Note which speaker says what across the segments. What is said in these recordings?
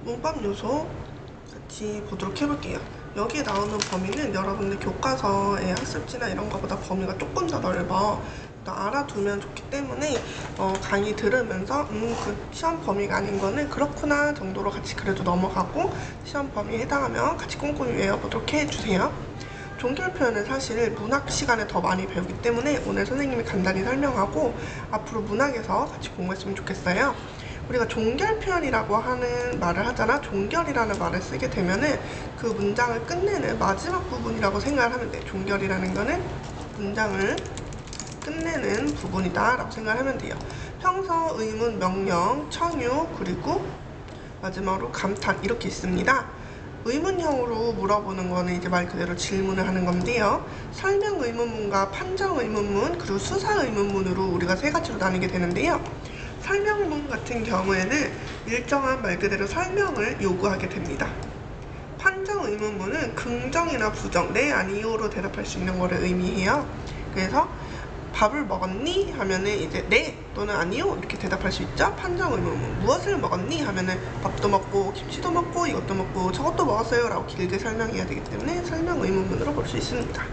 Speaker 1: 문법 요소 같이 보도록 해볼게요. 여기에 나오는 범위는 여러분들 교과서의 학습지나 이런 거보다 범위가 조금 더 넓어. 알아두면 좋기 때문에 강의 들으면서 그 시험 범위가 아닌 거는 그렇구나 정도로 같이 그래도 넘어가고, 시험 범위에 해당하면 같이 꼼꼼히 외워보도록 해주세요. 종결 표현은 사실 문학 시간에 더 많이 배우기 때문에 오늘 선생님이 간단히 설명하고 앞으로 문학에서 같이 공부했으면 좋겠어요. 우리가 종결 표현이라고 하는 말을 하잖아. 종결이라는 말을 쓰게 되면은 그 문장을 끝내는 마지막 부분이라고 생각을 하면 돼. 종결이라는 거는 문장을 끝내는 부분이다 라고 생각을 하면 돼요. 형서, 의문, 명령, 청유, 그리고 마지막으로 감탄 이렇게 있습니다. 의문형으로 물어보는 거는 이제 말 그대로 질문을 하는 건데요. 설명 의문문과 판정 의문문, 그리고 수사 의문문으로 우리가 세 가지로 나뉘게 되는데요. 설명문 같은 경우에는 일정한 말 그대로 설명을 요구하게 됩니다. 판정 의문문은 긍정이나 부정, 네, 아니요로 대답할 수 있는 거를 의미해요. 그래서 밥을 먹었니? 하면은 이제 네 또는 아니요 이렇게 대답할 수 있죠. 판정 의문문. 무엇을 먹었니? 하면은 밥도 먹고 김치도 먹고 이것도 먹고 저것도 먹었어요 라고 길게 설명해야 되기 때문에 설명 의문문으로 볼 수 있습니다.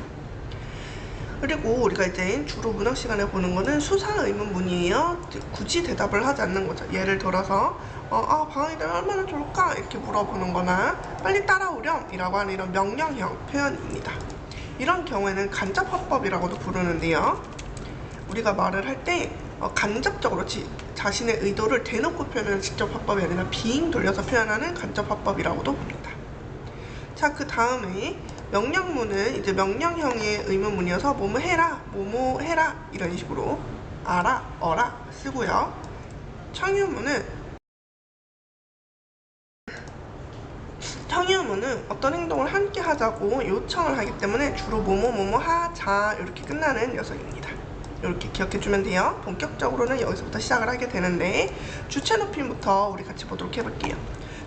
Speaker 1: 그리고 우리가 이제 주로 문학 시간에 보는 거는 수사 의문문이에요. 굳이 대답을 하지 않는 거죠. 예를 들어서 방학이 되면 얼마나 좋을까? 이렇게 물어보는 거나 빨리 따라오렴 이라고 하는 이런 명령형 표현입니다. 이런 경우에는 간접화법이라고도 부르는데요. 우리가 말을 할 때 간접적으로 자신의 의도를 대놓고 표현하는 직접 화법이 아니라 빙 돌려서 표현하는 간접 화법이라고도 봅니다. 자, 그 다음에 명령문은 이제 명령형의 의문문이어서 뭐뭐 해라, 뭐뭐 해라 이런 식으로 알아, 어라 쓰고요. 청유문은 어떤 행동을 함께 하자고 요청을 하기 때문에 주로 뭐뭐 하자 이렇게 끝나는 녀석입니다. 이렇게 기억해주면 돼요. 본격적으로는 여기서부터 시작을 하게 되는데, 주체 높임부터 우리 같이 보도록 해볼게요.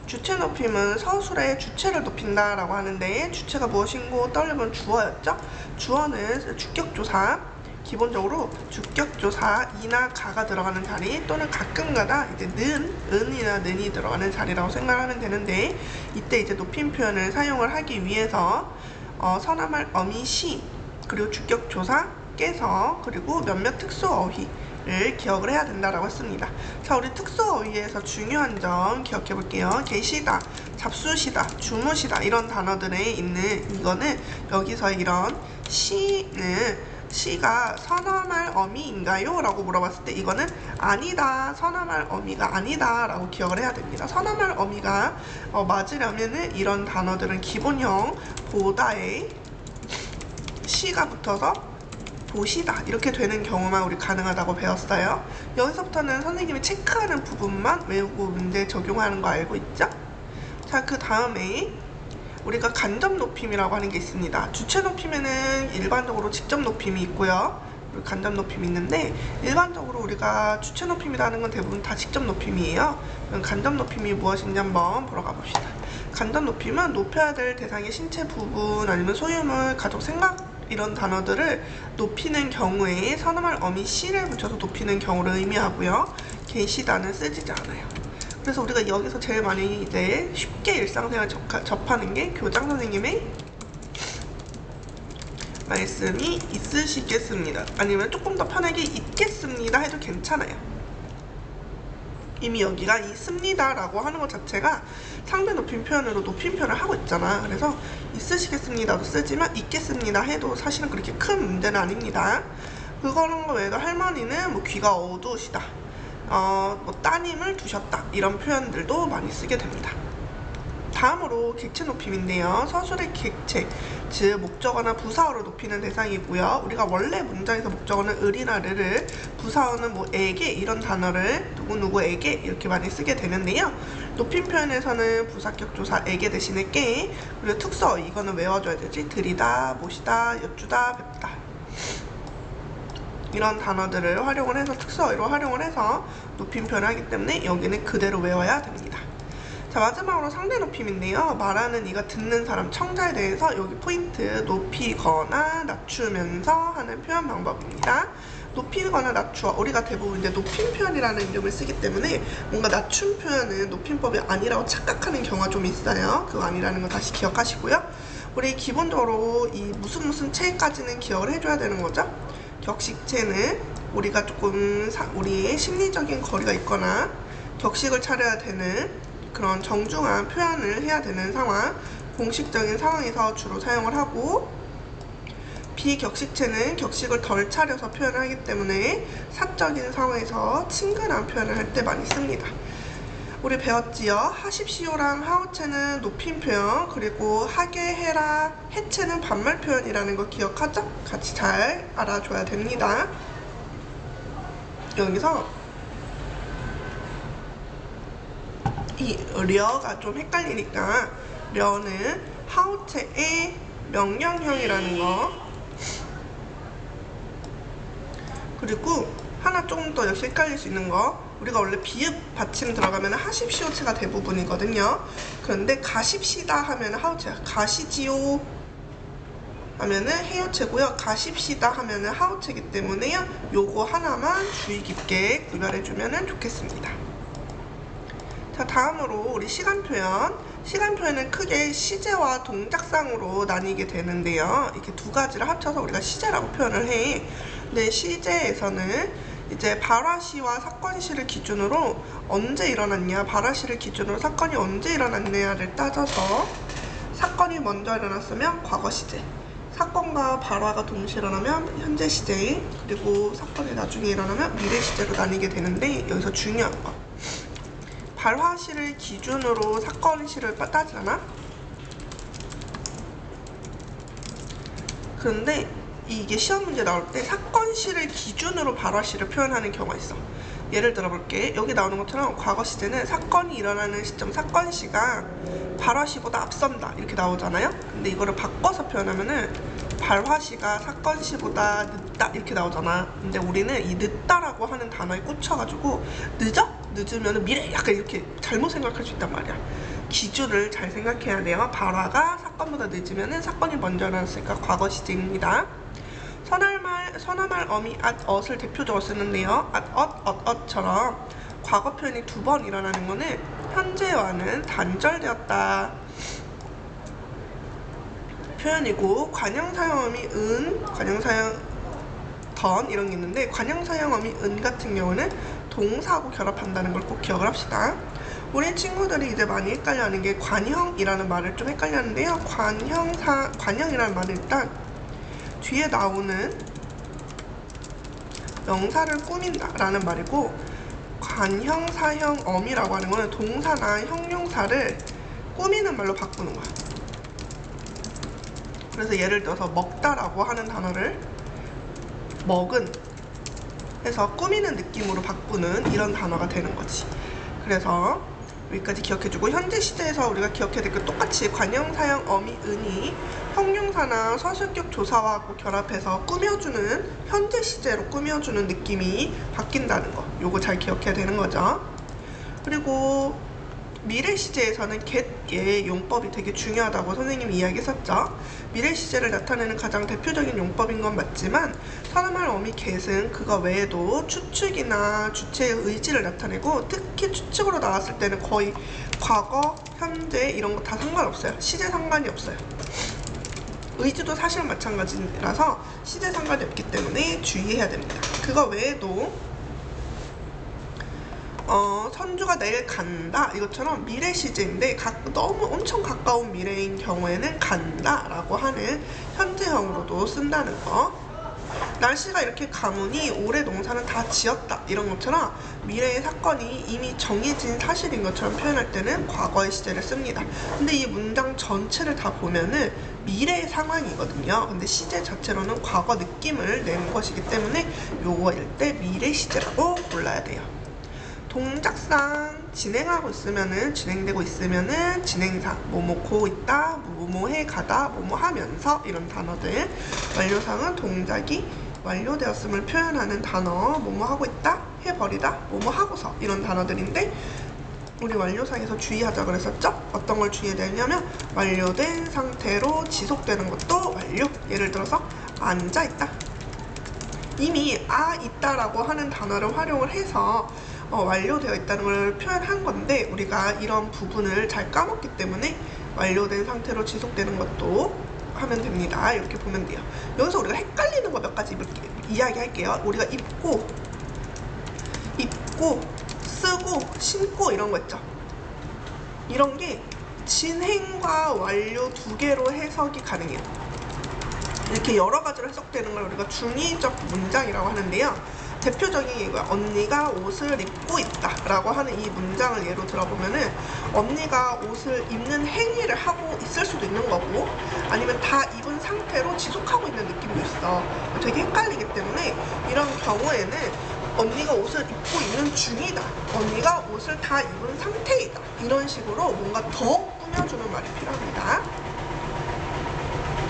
Speaker 1: 주체 높임은 서술의 주체를 높인다 라고 하는데, 주체가 무엇인고 떠올려보면 주어였죠. 주어는 주격조사, 기본적으로 주격조사 이나 가가 들어가는 자리 또는 가끔가다 이제 은이나 는이 들어가는 자리라고 생각하면 되는데, 이때 이제 높임 표현을 사용을 하기 위해서 선함할 어미 시, 그리고 주격조사 깨서, 그리고 몇몇 특수어휘를 기억을 해야 된다라고 했습니다. 자, 우리 특수어휘에서 중요한 점 기억해 볼게요. 계시다, 잡수시다, 주무시다 이런 단어들에 있는 이거는 여기서 이런 시가 선함할 어미인가요? 라고 물어봤을 때 이거는 아니다, 선함할 어미가 아니다 라고 기억을 해야 됩니다. 선함할 어미가 맞으려면은 이런 단어들은 기본형 보다에 시가 붙어서 보시다 이렇게 되는 경우만 우리 가능하다고 배웠어요. 여기서부터는 선생님이 체크하는 부분만 외우고 문제 적용하는 거 알고 있죠? 자, 그 다음에 우리가 간접 높임이라고 하는 게 있습니다. 주체 높임에는 일반적으로 직접 높임이 있고요, 그리고 간접 높임이 있는데, 일반적으로 우리가 주체 높임이라는 건 대부분 다 직접 높임이에요. 그럼 간접 높임이 무엇인지 한번 보러 가봅시다. 간접 높임은 높여야 될 대상의 신체 부분 아니면 소유물, 가족, 생각 이런 단어들을 높이는 경우에 선함할 어미 시를 붙여서 높이는 경우를 의미하고요. 계시다는 쓰지지 않아요. 그래서 우리가 여기서 제일 많이 이제 쉽게 일상생활 접하는 게 교장 선생님의 말씀이 있으시겠습니다. 아니면 조금 더 편하게 있겠습니다 해도 괜찮아요. 이미 여기가 있습니다 라고 하는 것 자체가 상대 높임 표현으로 높임 표현을 하고 있잖아. 그래서 있으시겠습니다도 쓰지만 있겠습니다 해도 사실은 그렇게 큰 문제는 아닙니다. 그거는 외에도 할머니는 뭐 귀가 어두우시다, 뭐 따님을 두셨다 이런 표현들도 많이 쓰게 됩니다. 다음으로 객체 높임인데요. 서술의 객체, 즉 목적어나 부사어로 높이는 대상이고요. 우리가 원래 문장에서 목적어는 을이나 르를, 부사어는 뭐 에게 이런 단어를 누구누구에게 이렇게 많이 쓰게 되는데요. 높임 표현에서는 부사격 조사 에게 대신에 게, 그리고 특수어 이거는 외워줘야 되지. 들이다, 모시다, 여쭈다, 뵙다 이런 단어들을 활용을 해서 특수어로 활용을 해서 높임 표현을 하기 때문에 여기는 그대로 외워야 됩니다. 자, 마지막으로 상대 높임인데요. 말하는 이가 듣는 사람, 청자에 대해서 여기 포인트 높이거나 낮추면서 하는 표현 방법입니다. 높이거나 낮추어, 우리가 대부분 이제 높임 표현이라는 이름을 쓰기 때문에 뭔가 낮춤 표현은 높임법이 아니라고 착각하는 경우가 좀 있어요. 그거 아니라는 거 다시 기억하시고요. 우리 기본적으로 이 무슨 체까지는 기억을 해줘야 되는 거죠. 격식체는 우리가 조금 우리의 심리적인 거리가 있거나 격식을 차려야 되는 그런 정중한 표현을 해야 되는 상황, 공식적인 상황에서 주로 사용을 하고, 비격식체는 격식을 덜 차려서 표현을 하기 때문에 사적인 상황에서 친근한 표현을 할 때 많이 씁니다. 우리 배웠지요? 하십시오랑 하오체는 높임 표현, 그리고 하게 해라, 해체는 반말 표현이라는 거 기억하죠? 같이 잘 알아줘야 됩니다. 여기서 이 려가 좀 헷갈리니까 려는 하오체의 명령형이라는 거, 그리고 하나 조금 더 역시 헷갈릴 수 있는 거, 우리가 원래 비읍 받침 들어가면 하십시오체가 대부분이거든요. 그런데 가십시다 하면 하오체야. 가시지요 하면은 해요체고요. 가십시다 하면은 하오체이기 때문에요. 요거 하나만 주의 깊게 구별해주면 좋겠습니다. 자, 다음으로 우리 시간 표현. 시간 표현은 크게 시제와 동작상으로 나뉘게 되는데요. 이렇게 두 가지를 합쳐서 우리가 시제라고 표현을 해. 근데 시제에서는 이제 발화시와 사건시를 기준으로 언제 일어났냐, 발화시를 기준으로 사건이 언제 일어났냐를 따져서 사건이 먼저 일어났으면 과거 시제, 사건과 발화가 동시에 일어나면 현재 시제, 그리고 사건이 나중에 일어나면 미래 시제로 나뉘게 되는데, 여기서 중요한 거, 발화시를 기준으로 사건시를 따지잖아. 그런데 이게 시험 문제 나올 때 사건시를 기준으로 발화시를 표현하는 경우가 있어. 예를 들어볼게. 여기 나오는 것처럼 과거 시제는 사건이 일어나는 시점, 사건시가 발화시보다 앞선다 이렇게 나오잖아요. 근데 이거를 바꿔서 표현하면은 발화시가 사건시보다 늦다 이렇게 나오잖아. 근데 우리는 이 늦다라고 하는 단어에 꽂혀가지고 늦어? 늦으면 미래 약간 이렇게 잘못 생각할 수 있단 말이야. 기준을 잘 생각해야 돼요. 발화가 사건보다 늦으면 사건이 먼저 일어났으니까 과거 시제입니다. 선화말 어미 앗, 엇을 대표적으로 쓰는데요. 앗, 엇처럼 과거 표현이 두 번 일어나는 거는 현재와는 단절되었다 표현이고, 관형사형어미 은, 관형사형 던 이런 게 있는데, 관형사형어미 은 같은 경우는 동사하고 결합한다는 걸 꼭 기억을 합시다. 우리 친구들이 이제 많이 헷갈려하는 게 관형이라는 말을 좀 헷갈려하는데요. 관형이라는 말은 일단 뒤에 나오는 명사를 꾸민다 라는 말이고, 관형사형 어미라고 하는 거는 동사나 형용사를 꾸미는 말로 바꾸는 거야. 그래서 예를 들어서 먹다라고 하는 단어를 먹은 해서 꾸미는 느낌으로 바꾸는 이런 단어가 되는 거지. 그래서 여기까지 기억해주고, 현재 시제에서 우리가 기억해야 될 게 똑같이 관형사형 어미 은이 형용사나 서술격 조사하고 결합해서 꾸며주는, 현재 시제로 꾸며주는 느낌이 바뀐다는 거, 요거 잘 기억해야 되는 거죠. 그리고 미래 시제에서는 get의 용법이 되게 중요하다고 선생님이 이야기했었죠. 미래 시제를 나타내는 가장 대표적인 용법인 건 맞지만, 선화말 어미 get은 그거 외에도 추측이나 주체의 의지를 나타내고, 특히 추측으로 나왔을 때는 거의 과거, 현재 이런 거 다 상관없어요. 시제 상관이 없어요. 의지도 사실 마찬가지라서 시제 상관이 없기 때문에 주의해야 됩니다. 그거 외에도 선주가 내일 간다 이것처럼 미래 시제인데 너무 엄청 가까운 미래인 경우에는 간다 라고 하는 현재형으로도 쓴다는 거. 날씨가 이렇게 가무니 올해 농사는 다 지었다 이런 것처럼 미래의 사건이 이미 정해진 사실인 것처럼 표현할 때는 과거의 시제를 씁니다. 근데 이 문장 전체를 다 보면은 미래의 상황이거든요. 근데 시제 자체로는 과거 느낌을 내는 것이기 때문에 요거일 때 미래 시제라고 골라야 돼요. 동작상 진행하고 있으면은, 진행되고 있으면은 진행사, 뭐뭐고 있다, 뭐뭐해 가다, 뭐뭐 하면서 이런 단어들. 완료상은 동작이 완료되었음을 표현하는 단어, 뭐뭐 하고 있다, 해버리다, 뭐뭐 하고서 이런 단어들인데, 우리 완료상에서 주의하자 그랬었죠? 어떤 걸 주의해야 되냐면 완료된 상태로 지속되는 것도 완료. 예를 들어서 앉아있다, 이미 아 있다라고 하는 단어를 활용을 해서 완료되어 있다는 걸 표현한 건데, 우리가 이런 부분을 잘 까먹기 때문에 완료된 상태로 지속되는 것도 하면 됩니다. 이렇게 보면 돼요. 여기서 우리가 헷갈리는 거 몇 가지 이야기할게요. 우리가 입고, 쓰고, 신고 이런 거 있죠. 이런 게 진행과 완료 두 개로 해석이 가능해요. 이렇게 여러 가지로 해석되는 걸 우리가 중의적 문장이라고 하는데요. 대표적인 이거야. 언니가 옷을 입고 있다 라고 하는 이 문장을 예로 들어보면은, 언니가 옷을 입는 행위를 하고 있을 수도 있는 거고, 아니면 다 입은 상태로 지속하고 있는 느낌도 있어. 되게 헷갈리기 때문에 이런 경우에는 언니가 옷을 입고 있는 중이다, 언니가 옷을 다 입은 상태이다, 이런 식으로 뭔가 더 꾸며주는 말이 필요합니다.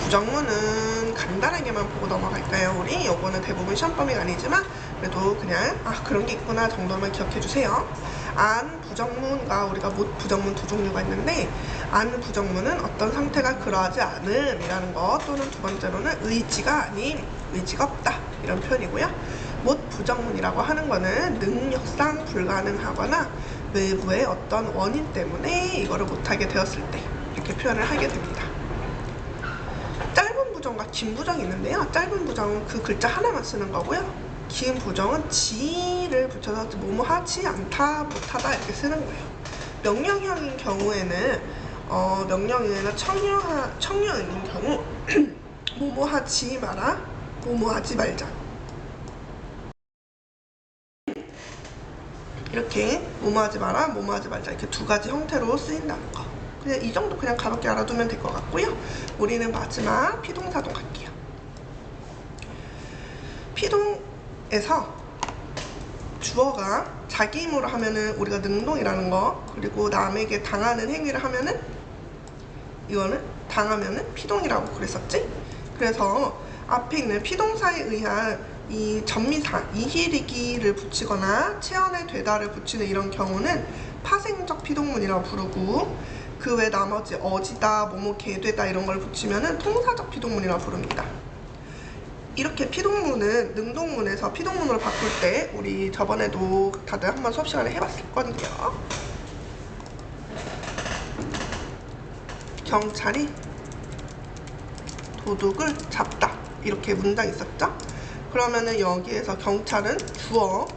Speaker 1: 부정문은 간단하게만 보고 넘어갈까요? 우리 요거는 대부분 시험 범위가 아니지만 그래도 그냥 그런 게 있구나 정도만 기억해 주세요. 안 부정문과 우리가 못 부정문 두 종류가 있는데, 안 부정문은 어떤 상태가 그러하지 않음이라는 거, 또는 두 번째로는 의지가 아닌, 의지가 없다 이런 표현이고요. 못 부정문이라고 하는 거는 능력상 불가능하거나 외부의 어떤 원인 때문에 이거를 못하게 되었을 때 이렇게 표현을 하게 됩니다. 짧은 부정과 긴 부정이 있는데요. 짧은 부정은 그 글자 하나만 쓰는 거고요. 긴 부정은 지를 붙여서 뭐뭐하지 않다, 못하다 이렇게 쓰는 거예요. 명령형인 경우에는 명령형이나 청유형인 경우 뭐뭐하지 마라, 뭐뭐하지 말자, 이렇게 뭐뭐하지 마라, 뭐뭐하지 말자, 이렇게 두 가지 형태로 쓰인다는 거. 그냥 이 정도 그냥 가볍게 알아두면 될 것 같고요. 우리는 마지막 피동사동 갈게요. 피동에서 주어가 자기 힘으로 하면은 우리가 능동이라는 거, 그리고 남에게 당하는 행위를 하면은 이거는 당하면은 피동이라고 그랬었지? 그래서 앞에 있는 피동사에 의한 이 전미사 이히리기를 붙이거나 체언의 되다를 붙이는 이런 경우는 파생적 피동문이라고 부르고, 그 외 나머지 어지다, 뭐뭐 개되다 이런 걸 붙이면은 통사적 피동문이라고 부릅니다. 이렇게 피동문은 능동문에서 피동문으로 바꿀 때 우리 저번에도 다들 한번 수업 시간에 해봤을 건데요. 경찰이 도둑을 잡다 이렇게 문장 있었죠? 그러면은 여기에서 경찰은 주어,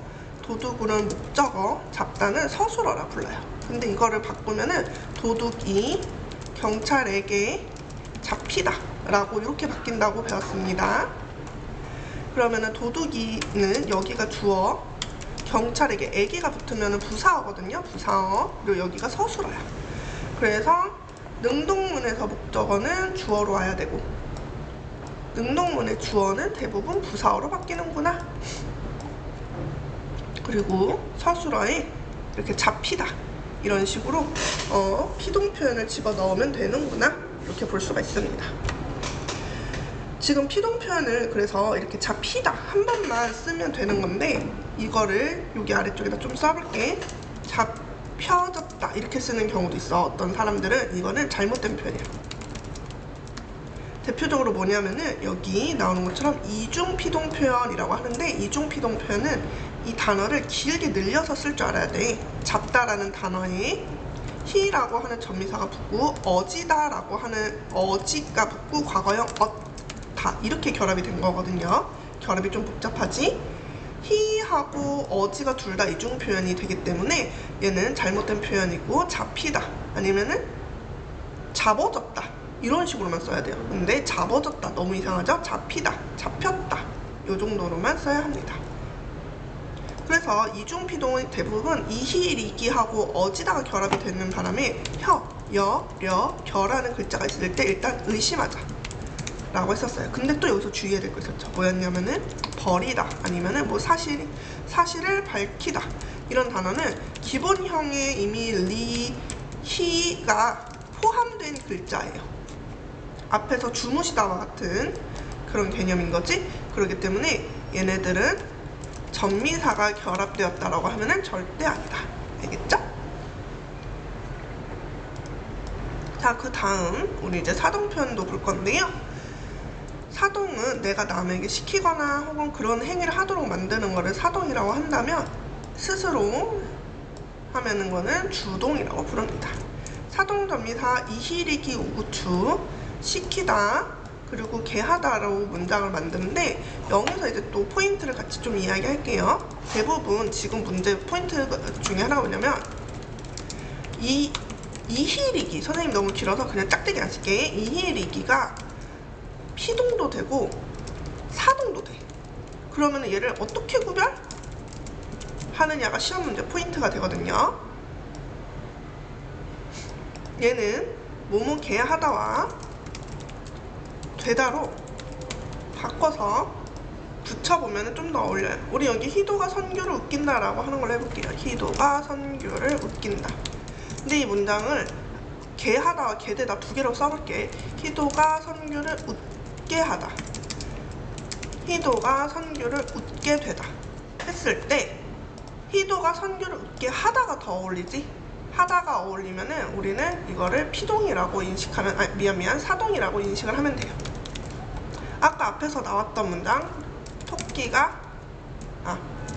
Speaker 1: 도둑은 목적어, 잡다는 서술어라 불러요. 근데 이거를 바꾸면은 도둑이 경찰에게 잡히다 라고 이렇게 바뀐다고 배웠습니다. 그러면은 도둑이는 여기가 주어, 경찰에게 에게가 붙으면 부사어거든요. 부사어. 그리고 여기가 서술어야. 그래서 능동문에서 목적어는 주어로 와야 되고, 능동문의 주어는 대부분 부사어로 바뀌는구나. 그리고 서술어에 이렇게 잡히다 이런 식으로 피동 표현을 집어넣으면 되는구나, 이렇게 볼 수가 있습니다. 지금 피동 표현을 그래서 이렇게 잡히다 한 번만 쓰면 되는 건데, 이거를 여기 아래쪽에다 좀 써볼게. 잡혀졌다 이렇게 쓰는 경우도 있어. 어떤 사람들은 이거는 잘못된 표현이야. 대표적으로 뭐냐면은 여기 나오는 것처럼 이중 피동 표현이라고 하는데, 이중 피동 표현은 이 단어를 길게 늘려서 쓸 줄 알아야 돼. 잡다라는 단어에 히라고 하는 전미사가 붙고, 어지다라고 하는 어지가 붙고, 과거형 다 이렇게 결합이 된 거거든요. 결합이 좀 복잡하지? 히하고 어지가 둘 다 이중 표현이 되기 때문에 얘는 잘못된 표현이고, 잡히다 아니면은 잡아졌다 이런 식으로만 써야 돼요. 근데 잡아졌다 너무 이상하죠? 잡히다, 잡혔다 요 정도로만 써야 합니다. 그래서 이중 피동은 대부분 이히리기하고 어지다가 결합이 되는 바람에 혀, 여, 려, 겨라는 글자가 있을 때 일단 의심하자 라고 했었어요. 근데 또 여기서 주의해야 될 거 있었죠. 뭐였냐면은 버리다 아니면은 뭐 사실을 밝히다 이런 단어는 기본형에 이미 리, 히가 포함된 글자예요. 앞에서 주무시다와 같은 그런 개념인 거지. 그렇기 때문에 얘네들은 전미사가 결합되었다라고 하면은 절대 아니다. 알겠죠? 자, 그 다음 우리 이제 사동 표현도 볼 건데요. 사동은 내가 남에게 시키거나 혹은 그런 행위를 하도록 만드는 거를 사동이라고 한다면, 스스로 하면은 거는 주동이라고 부릅니다. 사동전미사 이히리기 우구추, 시키다 그리고 개하다로 문장을 만드는데, 여기서 이제 또 포인트를 같이 좀 이야기할게요. 대부분 지금 문제 포인트 중에 하나가 뭐냐면, 이히리기, 선생님 너무 길어서 그냥 짝대기 안 쓸게. 이히리기가 피동도 되고 사동도 돼. 그러면 얘를 어떻게 구별하느냐가 시험 문제 포인트가 되거든요. 얘는 뭐뭐 개하다와 되다로 바꿔서 붙여보면 좀 더 어울려요. 우리 여기 희도가 선규를 웃긴다 라고 하는 걸로 해볼게요. 희도가 선규를 웃긴다. 근데 이 문장을 개하다와 개되다 두 개로 써볼게. 희도가 선규를 웃게 하다, 희도가 선규를 웃게 되다 했을 때, 희도가 선규를 웃게 하다가 더 어울리지? 하다가 어울리면은 우리는 이거를 피동이라고 인식하면, 미안 사동이라고 인식을 하면 돼요. 아까 앞에서 나왔던 문장,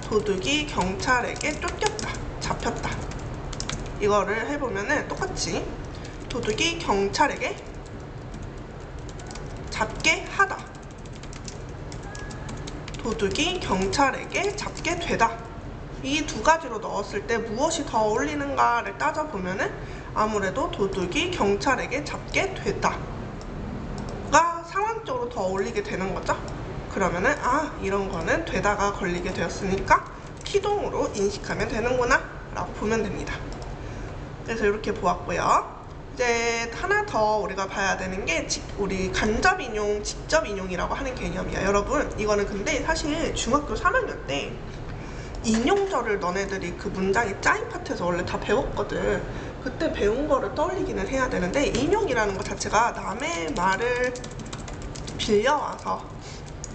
Speaker 1: 도둑이 경찰에게 쫓겼다, 잡혔다, 이거를 해보면은 똑같이 도둑이 경찰에게 잡게 하다, 도둑이 경찰에게 잡게 되다, 이 두 가지로 넣었을 때 무엇이 더 어울리는가를 따져보면은 아무래도 도둑이 경찰에게 잡게 되다가 상황적으로 더 어울리게 되는 거죠. 그러면은 이런 거는 되다가 걸리게 되었으니까 피동으로 인식하면 되는구나 라고 보면 됩니다. 그래서 이렇게 보았고요. 이제 하나 더 우리가 봐야 되는 게 우리 간접 인용, 직접 인용이라고 하는 개념이야. 여러분, 이거는 근데 사실 중학교 3학년 때 인용절을 너네들이 그 문장이 짜인 파트에서 원래 다 배웠거든. 그때 배운 거를 떠올리기는 해야 되는데, 인용이라는 것 자체가 남의 말을 빌려와서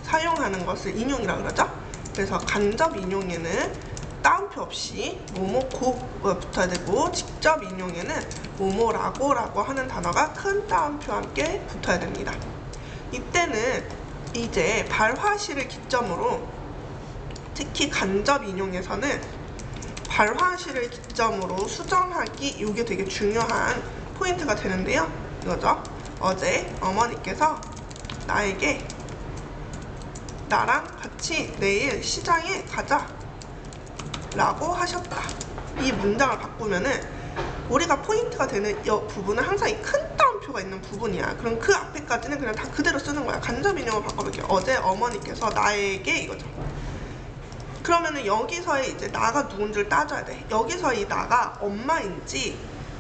Speaker 1: 사용하는 것을 인용이라고 그러죠. 그래서 간접 인용에는 따옴표 없이 뭐뭐고가 붙어야 되고, 직접 인용에는 뭐뭐라고 라고 하는 단어가 큰 따옴표와 함께 붙어야 됩니다. 이때는 이제 발화시를 기점으로, 특히 간접 인용에서는 발화시를 기점으로 수정하기, 이게 되게 중요한 포인트가 되는데요. 이거죠. 어제 어머니께서 나에게 나랑 같이 내일 시장에 가자 라고 하셨다. 이 문장을 바꾸면은 우리가 포인트가 되는 이 부분은 항상 이 큰 따옴표가 있는 부분이야. 그럼 그 앞에까지는 그냥 다 그대로 쓰는 거야. 간접 인용을 바꿔볼게요. 어제 어머니께서 나에게, 이거죠. 그러면은 여기서의 이제 나가 누군지를 따져야 돼. 여기서 이 나가 엄마인지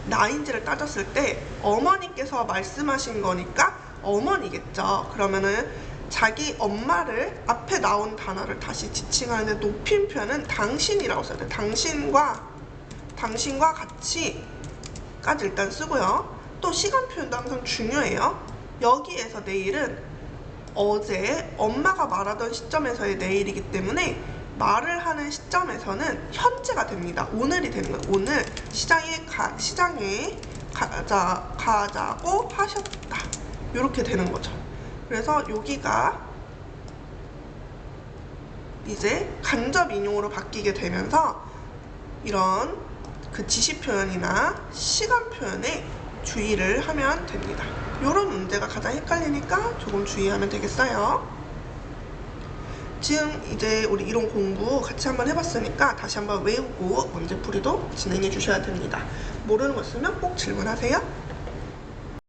Speaker 1: 나인지를 따졌을 때 어머니께서 말씀하신 거니까 어머니겠죠. 그러면은 자기 엄마를 앞에 나온 단어를 다시 지칭하는데 높임표는 당신이라고 써야 돼. 당신과 같이까지 일단 쓰고요. 또 시간 표현도 항상 중요해요. 여기에서 내일은 어제 엄마가 말하던 시점에서의 내일이기 때문에 말을 하는 시점에서는 현재가 됩니다. 오늘이 되는 거예요. 오늘 시장에 가자고 하셨다. 이렇게 되는 거죠. 그래서 여기가 이제 간접 인용으로 바뀌게 되면서 이런 그 지시 표현이나 시간 표현에 주의를 하면 됩니다. 이런 문제가 가장 헷갈리니까 조금 주의하면 되겠어요. 지금 이제 우리 이론 공부 같이 한번 해봤으니까 다시 한번 외우고 문제풀이도 진행해 주셔야 됩니다. 모르는 거 있으면 꼭 질문하세요.